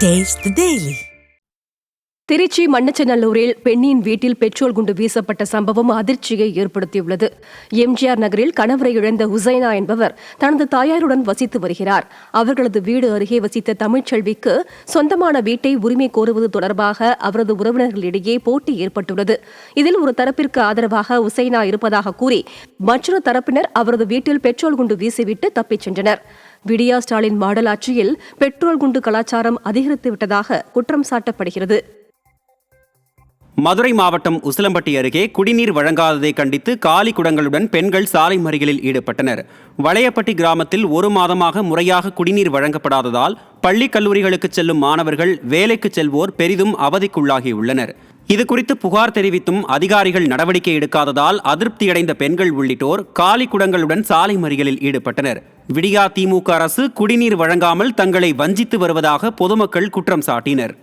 Taste the Daily. Trichy மண்ணச்சநல்லூரில் பெண்ணின் வீட்டில் petrol குண்டு வீசப்பட்ட சம்பவம் அதிர்ச்சியை ஏற்படுத்தியுள்ளது. எம்ஜிஆர் நகரில் கணவரை இழந்த ஹுசைனா என்பவர் தனது தாயாருடன் வசித்து வருகிறார். அவர்களது வீடு அருகே வசித்த தமிழ்ச்செல்விக்கு சொந்தமான வீட்டை உரிமை கோருவது தொடர்பாக அவரது உறவினர்களிடையே போட்டி ஏற்பட்டுள்ளது. இதில் ஒரு தரப்பிற்கு ஆதரவாக ஹுசைனா இருப்பதாக கூறி மற்றொரு தரப்பினர் அவரது வீட்டில் பெட்ரோல் குண்டு வீசிவிட்டு தப்பிச் சென்றனர். விடியா ஸ்டாலின் மாடல் ஆட்சியில் பெட்ரோல் குண்டு கலாச்சாரம் அதிகரித்துவிட்டதாக குற்றம் சாட்டப்படுகிறது. மதுரை மாவட்டம் உசிலம்பட்டி அருகே குடிநீர் வழங்காததை கண்டித்து காலி குடங்களுடன் பெண்கள் சாலை மறியலில் ஈடுபட்டனர். வளையப்பட்டி கிராமத்தில் ஒரு மாதமாக முறையாக குடிநீர் வழங்கப்படாததால் பள்ளி கல்லூரிகளுக்கு செல்லும் மாணவர்கள் வேலைக்கு செல்வோர் பெரிதும் அவதிக்குள்ளாகியுள்ளனர். இதுகுறித்து புகார் தெரிவித்தும் அதிகாரிகள் நடவடிக்கை எடுக்காததால் அதிருப்தியடைந்த பெண்கள் உள்ளிட்டோர் காலி குடங்களுடன் சாலை மறியலில் ஈடுபட்டனர். விடியா திமுக அரசு குடிநீர் வழங்காமல் தங்களை வஞ்சித்து வருவதாக பொதுமக்கள் குற்றம் சாட்டினர்.